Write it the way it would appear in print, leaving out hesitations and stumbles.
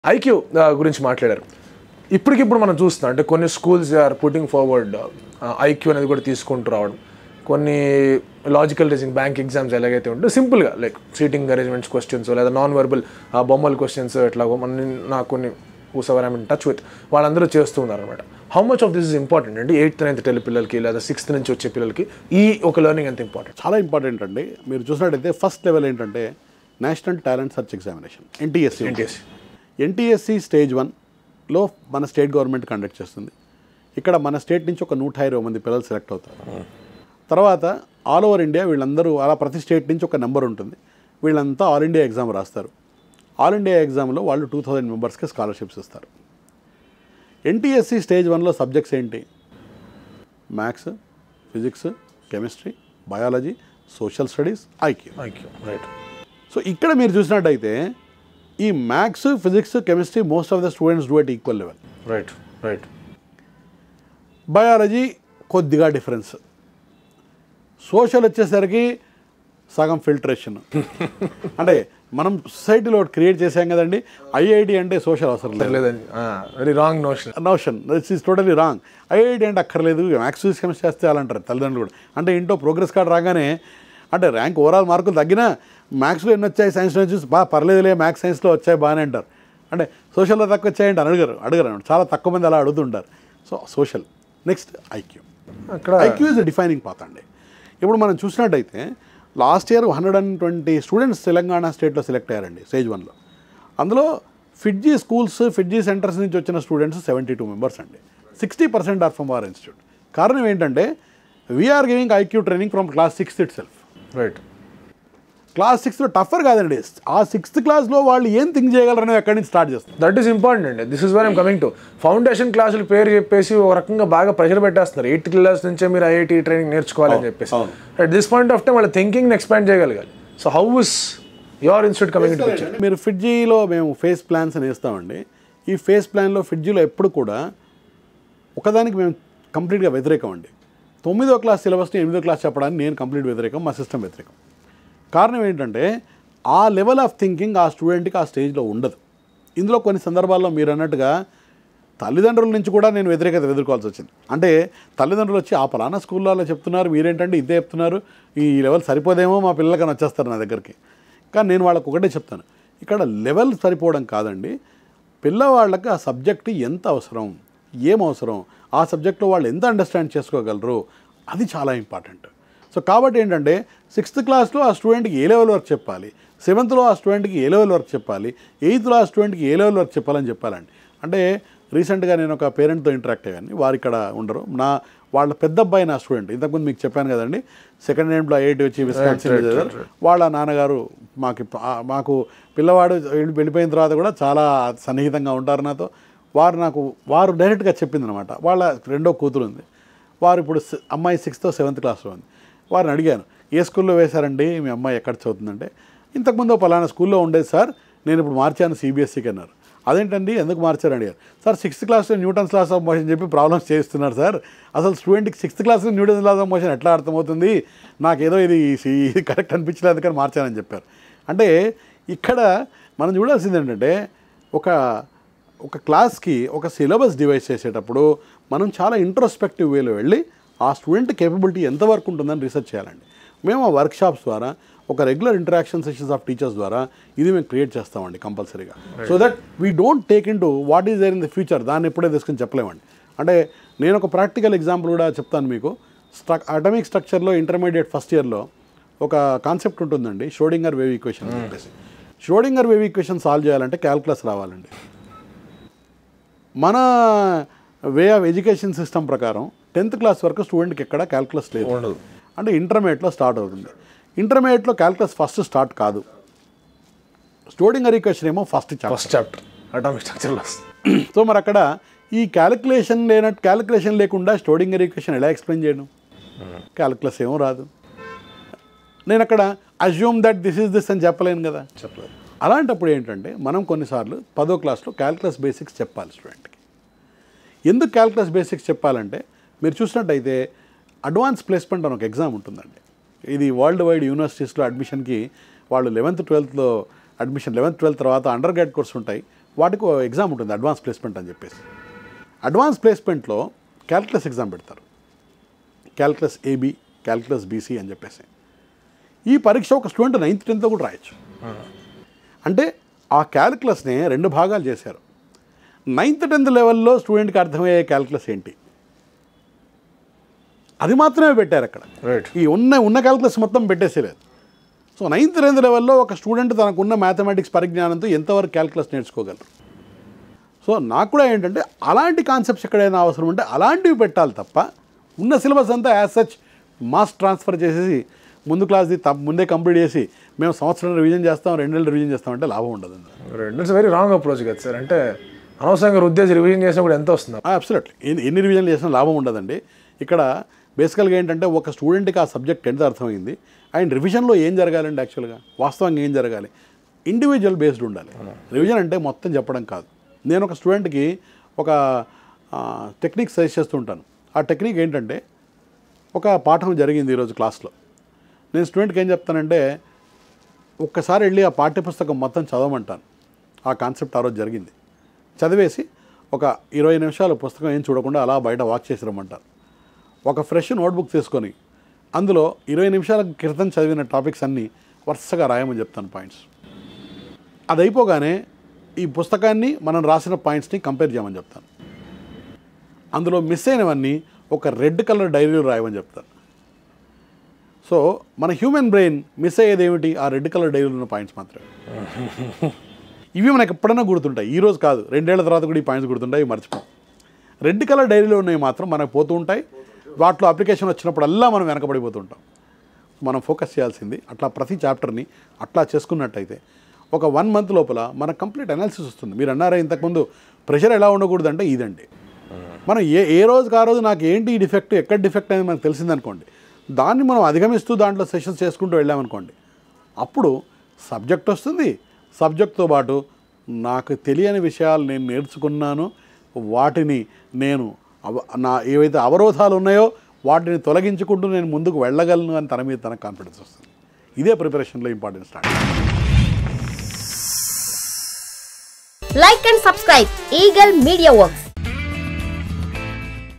IQ గురించి మాట్లాడారు. ఇప్పటికిప్పుడు మనం చూస్తున్నాం అంటే కొన్ని schools are putting forward IQ అనేది కూడా తీసుకుంటూ రావడం. కొన్ని లాజికల్ రీజనింగ్ బ్యాంక్ ఎగ్జామ్స్ ఎలాగైతే ఉంటుందో సింపుల్గా లైక్ సీటింగ్ అరేంజ్మెంట్స్ క్వశ్చన్స్ లేదా నాన్ వర్బల్ బొమ్మల క్వశ్చన్స్ ఎట్లా నాకు కొన్ని whosoever I mean touch with వాళ్ళందరూ చేస్తూ ఉన్నారు అనమాట. How much of this is important అండి 8th 9th 10th పిల్లలకి లేదా 6th నుంచి వచ్చే పిల్లలకి ఈ ఒక లెర్నింగ్ ఎంత ఇంపార్టెంట్? చాలా ఇంపార్టెంట్ అండి. మీరు చూసినట్టయితే ఫస్ట్ లెవెల్ ఏంటంటే national talent search examination NTSC stage 1లో మన స్టేట్ గవర్నమెంట్ కండక్ట్ చేస్తుంది. ఇక్కడ మన స్టేట్ నుంచి ఒక 120 మంది పిల్లలు సెలెక్ట్ అవుతారు. తర్వాత ఆల్ ఓవర్ ఇండియా వీళ్ళందరూ అలా ప్రతి స్టేట్ నుంచి ఒక నెంబర్ ఉంటుంది. వీళ్ళంతా ఆల్ ఇండియా ఎగ్జామ్ రాస్తారు. ఆల్ ఇండియా ఎగ్జామ్లో వాళ్ళు 2000 మెంబర్స్కి స్కాలర్షిప్స్ ఇస్తారు. ఎన్టీఎస్సి స్టేజ్ 1లో సబ్జెక్ట్స్ ఏంటి? Maths, physics, chemistry, biology, social studies, IQ. Right. So ఇక్కడ మీరు చూసినట్టయితే ఈ maths, physics, chemistry most of the students do at equal level. Right. Biology కొద్దిగా డిఫరెన్స్. సోషల్ వచ్చేసరికి సగం ఫిల్టరేషన్. అంటే మనం సొసైటీలో క్రియేట్ చేసాం కదండి, ఐఐటి అంటే సోషల్ అవసరం లేదండి. Very wrong notion this is totally wrong. IIT అంటే అక్కర్లేదు, మ్యాథ్స్ ఫిజిక్స్ కెమిస్ట్రీ చేస్తే అలాంటారు తల్లిదండ్రులు కూడా. అంటే ఇంట్లో ప్రోగ్రెస్ కార్డు రాగానే అంటే ర్యాంక్ ఓవరాల్ మార్కులు తగ్గినా మ్యాథ్స్లో ఎన్ని వచ్చాయి, సైన్స్లో చూసి పర్లేదులే మ్యాథ్స్ సైన్స్లో వచ్చాయి బాగానే అంటారు. అంటే సోషల్లో తక్కువ వచ్చాయంటే అడగరు. చాలా తక్కువ మంది అలా అడుగుతుంటారు. So social. Next IQ. IQ is defining path అండి. ఇప్పుడు మనం చూసినట్టయితే లాస్ట్ ఇయర్ 120 స్టూడెంట్స్ తెలంగాణ స్టేట్లో సెలెక్ట్ అయ్యారండి స్టేజ్ 1లో. అందులో ఫిడ్జీ స్కూల్స్, ఫిడ్జీ సెంటర్స్ నుంచి వచ్చిన స్టూడెంట్స్ 72 మెంబర్స్ అండి. 60% ఆర్ ఫ్రమ్ అవర్ ఇన్స్టిట్యూట్. కారణం ఏంటంటే we are giving IQ training from class 6th itself. Right. Class 6 tougher కాదండి. ఆ 6th క్లాస్లో వాళ్ళు ఏం థింక్ చేయగలరని ఎక్కడి నుంచి స్టార్ట్ చేస్తారు. దట్ ఈస్ ఇంపార్టెంట్ అండి. This is where I'm coming to. Foundation క్లాసులు పేరు చెప్పేసి ఒక రకంగా బాగా ప్రెషర్ పెట్టేస్తున్నారు. 8th క్లాస్ నుంచే మీరు ఐఐటి ట్రైనింగ్ నేర్చుకోవాలని చెప్పేసి. At this point of time వాళ్ళ థింకింగ్ని ఎక్స్పాండ్ చేయగలగాలి. So how is your institute coming to picture? మీరు ఫిడ్జీలో మేము ఫేస్ ప్లాన్స్ అని వేస్తామండి. ఈ ఫేస్ ప్లాన్లో ఫిడ్జీలో ఎప్పుడు కూడా ఒకదానికి మేము కంప్లీట్గా వ్యతిరేకం అండి. 9వ క్లాస్ సిలబస్ని 8వ క్లాస్ చెప్పడానికి నేను కంప్లీట్ వ్యతిరేకం, మా సిస్టమ్ వ్యతిరేకం. కారణం ఏంటంటే ఆ లెవెల్ ఆఫ్ థింకింగ్ ఆ స్టూడెంట్కి ఆ స్టేజ్లో ఉండదు. ఇందులో కొన్ని సందర్భాల్లో మీరు అన్నట్టుగా తల్లిదండ్రుల నుంచి కూడా నేను వ్యతిరేకత ఎదుర్కోవాల్సి వచ్చింది. అంటే తల్లిదండ్రులు వచ్చి ఆ పలానా స్కూల్లో అలా చెప్తున్నారు, మీరేంటంటే ఇదే చెప్తున్నారు, ఈ లెవెల్ సరిపోదేమో మా పిల్లలకని వచ్చేస్తారు నా దగ్గరికి. కానీ నేను వాళ్ళకు ఒకటే చెప్తాను, ఇక్కడ లెవెల్ సరిపోవడం కాదండి, పిల్లవాళ్ళకి ఆ సబ్జెక్ట్ ఎంత అవసరం, ఏం అవసరం, ఆ సబ్జెక్ట్లో వాళ్ళు ఎంత అండర్స్టాండ్ చేసుకోగలరు, అది చాలా ఇంపార్టెంట్. సో కాబట్టి ఏంటంటే 6th క్లాస్లో ఆ స్టూడెంట్కి ఏ లెవెల్ వరకు చెప్పాలి, 7thలో ఆ స్టూడెంట్కి ఏ లెవెల్ వరకు చెప్పాలి, 8thలో ఆ స్టూడెంట్కి ఏ లెవెల్ వరకు చెప్పాలని చెప్పాలండి. అంటే రీసెంట్గా నేను ఒక పేరెంట్తో ఇంటరాక్ట్ అయ్యాను. వారు ఇక్కడ ఉండరు. వాళ్ళ పెద్ద అబ్బాయి నా స్టూడెంట్. ఇంతకుముందు మీకు చెప్పాను కదండి, సెకండ్ హ్యాండ్లో ఐఐటి వచ్చి విస్కాన్సిన్ చదివారు. వాళ్ళ నాన్నగారు మాకు పిల్లవాడు వెళ్ళిపోయిన తర్వాత కూడా చాలా సన్నిహితంగా ఉంటారు నాతో. వారు డైరెక్ట్గా చెప్పింది అనమాట. వాళ్ళ రెండో కూతురు ఉంది. వారు ఇప్పుడు అమ్మాయి 6th or 7th క్లాస్లో ఉంది. వారిని అడిగాను, ఏ స్కూల్లో వేశారండి మీ అమ్మాయి, ఎక్కడ చదువుతుందంటే, ఇంతకుముందు పలానా స్కూల్లో ఉండేది సార్, నేను ఇప్పుడు మార్చాను సిబిఎస్ఈకి అన్నారు. అదేంటండి ఎందుకు మార్చారు అడిగారు. సార్ 6th క్లాస్లో న్యూటన్స్ లాస్ ఆఫ్ మోషన్ చెప్పి ప్రాబ్లమ్స్ చేస్తున్నారు సార్, అసలు స్టూడెంట్కి 6th క్లాస్లో న్యూటన్స్ లాస్ ఆఫ్ మోషన్ ఎట్లా అర్థమవుతుంది, నాకేదో ఇది కరెక్ట్ అనిపించలేదు కానీ మార్చానని చెప్పారు. అంటే ఇక్కడ మనం చూడాల్సింది ఏంటంటే ఒక క్లాస్కి ఒక సిలబస్ డివైడ్ చేసేటప్పుడు మనం చాలా ఇంట్రోస్పెక్టివ్ వేలో వెళ్ళి ఆ స్టూడెంట్ కేపబిలిటీ ఎంతవరకు ఉంటుందని రీసెర్చ్ చేయాలండి. మేము ఆ వర్క్షాప్స్ ద్వారా, ఒక regular interaction sessions of teachers ద్వారా ఇది మేము క్రియేట్ చేస్తామండి కంపల్సరీగా. So that we don't take in to what is there in the future. దాన్ని ఎప్పుడే తీసుకుని చెప్పలేమండి. అంటే నేను ఒక ప్రాక్టికల్ ఎగ్జాంపుల్ కూడా చెప్తాను మీకు. అటమిక్ స్ట్రక్చర్లో ఇంటర్మీడియట్ ఫస్ట్ ఇయర్లో ఒక కాన్సెప్ట్ ఉంటుందండి, ష్రోడింగర్ వేవ్ ఈక్వేషన్ అని చెప్పేసి. ష్రోడింగర్ వేవ్ ఈక్వేషన్ సాల్వ్ చేయాలంటే క్యాల్కులస్ రావాలండి. మన వే ఆఫ్ ఎడ్యుకేషన్ సిస్టమ్ ప్రకారం 10th క్లాస్ వరకు స్టూడెంట్కి ఎక్కడ క్యాల్కులస్ లేదు. అంటే ఇంటర్మీడియట్లో స్టార్ట్ అవుతుంది. ఇంటర్మీడియట్లో క్యాల్కులస్ ఫస్ట్ స్టార్ట్ కాదు. ష్రోడింగర్ ఈక్వేషన్ ఏమో ఫస్ట్ చాప్టర్ అటామిక్ స్ట్రక్చర్లో. సో మరి అక్కడ ఈ క్యాలిక్యులేషన్ లేకుండా ష్రోడింగర్ ఈక్వేషన్ ఎలా ఎక్స్ప్లెయిన్ చేయను? క్యాల్కులస్ ఏమో రాదు. నేను అక్కడ assume that this is this అని చెప్పలేను కదా. అలాంటప్పుడు ఏంటంటే మనం కొన్నిసార్లు 10వ క్లాస్లో క్యాల్కులస్ బేసిక్స్ చెప్పాలి స్టూడెంట్కి. ఎందుకు క్యాల్కులస్ బేసిక్స్ చెప్పాలంటే మీరు చూసినట్టయితే అడ్వాన్స్ ప్లేస్మెంట్ అని ఒక ఎగ్జామ్ ఉంటుందండి. ఇది వరల్డ్ వైడ్ యూనివర్సిటీస్లో అడ్మిషన్కి వాళ్ళు 11th 12thలో అడ్మిషన్ 11th 12th తర్వాత అండర్ గ్రాడ్ కోర్స్ ఉంటాయి. వాటికి ఎగ్జామ్ ఉంటుంది అడ్వాన్స్ ప్లేస్మెంట్ అని చెప్పేసి. అడ్వాన్స్ ప్లేస్మెంట్లో క్యాల్కులస్ ఎగ్జామ్ పెడతారు, క్యాల్కులస్ ఏబి, క్యాల్కులస్ బీసీ అని చెప్పేసి. ఈ పరీక్ష ఒక స్టూడెంట్ 9th 10th కూడా రాయొచ్చు. అంటే ఆ క్యాల్కులస్ని 2 భాగాలు చేశారు. 9th 10th లెవెల్లో స్టూడెంట్కి అర్థమయ్యే క్యాల్కులస్ ఏంటి అది మాత్రమే పెట్టారు అక్కడ. ఈ ఉన్న క్యాల్కులస్ మొత్తం పెట్టేసేలేదు. సో 9th 10th లెవెల్లో ఒక స్టూడెంట్ తనకున్న మ్యాథమెటిక్స్ పరిజ్ఞానంతో ఎంతవరకు క్యాల్కులస్ నేర్చుకోగలరు. సో నాకు కూడా ఏంటంటే అలాంటి కాన్సెప్ట్స్ ఎక్కడైనా అవసరం ఉంటే అలాంటివి పెట్టాలి తప్ప ఉన్న సిలబస్ అంతా యాజ్ సచ్ మాస్ ట్రాన్స్ఫర్ చేసేసి ముందు క్లాస్ది ముందే కంప్లీట్ చేసి మేము సంవత్సరం రివిజన్ చేస్తాం 2 నెలలు రివిజన్ చేస్తామంటే లాభం ఉండదు. ఇట్స్ వెరీ రాంగ్ అప్రోచ్ కదా సార్. అంటే అనవసరంగా ఉద్దేశం రివిజన్ చేసినా కూడా ఎంత వస్తుంది? అబ్సల్యూట్లీ ఎన్ని రివిజన్లు చేసినా లాభం ఉండదండి. ఇక్కడ బేసికల్గా ఏంటంటే ఒక స్టూడెంట్కి ఆ సబ్జెక్ట్ ఎంత అర్థమైంది అండ్ రివిజన్లో ఏం జరగాలండి, యాక్చువల్గా వాస్తవంగా ఏం జరగాలి, ఇండివిజువల్ బేస్డ్ ఉండాలి. రివిజన్ అంటే మొత్తం చెప్పడం కాదు. నేను ఒక స్టూడెంట్కి ఒక టెక్నిక్ సజెస్ట్ చేస్తూ ఉంటాను. ఆ టెక్నిక్ ఏంటంటే ఒక పాఠం జరిగింది ఈరోజు క్లాస్లో. నేను స్టూడెంట్కి ఏం చెప్తానంటే ఒక్కసారి వెళ్ళి ఆ పాఠ్యపుస్తకం మొత్తం చదవమంటాను. ఆ కాన్సెప్ట్ ఆ రోజు జరిగింది చదివేసి ఒక 20 నిమిషాలు పుస్తకం ఏం చూడకుండా అలా బయట వాక్ చేసి రమ్మంటారు. ఒక ఫ్రెష్ నోట్బుక్ తీసుకొని అందులో 20 నిమిషాల క్రితం చదివిన టాపిక్స్ అన్నీ వరుసగా రాయమని చెప్తాను పాయింట్స్. అది అయిపోగానే ఈ పుస్తకాన్ని మనం రాసిన పాయింట్స్ని కంపేర్ చేయమని చెప్తాను. అందులో మిస్ అయినవన్నీ ఒక రెడ్ కలర్ డైరీలో రాయమని చెప్తాను. సో మన హ్యూమన్ బ్రెయిన్ మిస్ అయ్యేది ఏమిటి, ఆ రెడ్ కలర్ డైరీలో ఉన్న పాయింట్స్ మాత్రమే. ఇవి మనకు ఎప్పుడైనా గుర్తుంటాయి, ఈరోజు కాదు 2 ఏళ్ల తర్వాత కూడా ఈ పాయింట్స్ గుర్తుంటాయి, మర్చిపోం. రెడ్ కలర్ డైరీలో ఉన్నవి మాత్రం మనకు పోతూ ఉంటాయి. వాటిలో అప్లికేషన్ వచ్చినప్పుడల్లా మనం వెనకబడిపోతుంటాం. మనం ఫోకస్ చేయాల్సింది అట్లా ప్రతి చాప్టర్ని అట్లా చేసుకున్నట్టయితే ఒక 1 month లోపల మనకు కంప్లీట్ అనాలిసిస్ వస్తుంది. మీరు అన్నారా ఇంతకుముందు ప్రెషర్ ఎలా ఉండకూడదంటే ఇదండి. మనం ఏ రోజుకి ఆ రోజు నాకు ఏంటి ఈ డిఫెక్ట్, ఎక్కడ డిఫెక్ట్ అనేది మనకు తెలిసిందనుకోండి, దాన్ని మనం అధిగమిస్తూ దాంట్లో సెషన్స్ చేసుకుంటూ వెళ్ళామనుకోండి, అప్పుడు సబ్జెక్ట్ వస్తుంది. సబ్జెక్ట్తో పాటు నాకు తెలియని విషయాలు నేను నేర్చుకున్నాను, వాటిని నేను నా ఏవైతే అవరోధాలు ఉన్నాయో వాటిని తొలగించుకుంటూ నేను ముందుకు వెళ్ళగలను అని తన మీద తనకు కాన్ఫిడెన్స్ వస్తుంది. ఇదే ప్రిపరేషన్లో important start. Like and subscribe Eagle Media Works.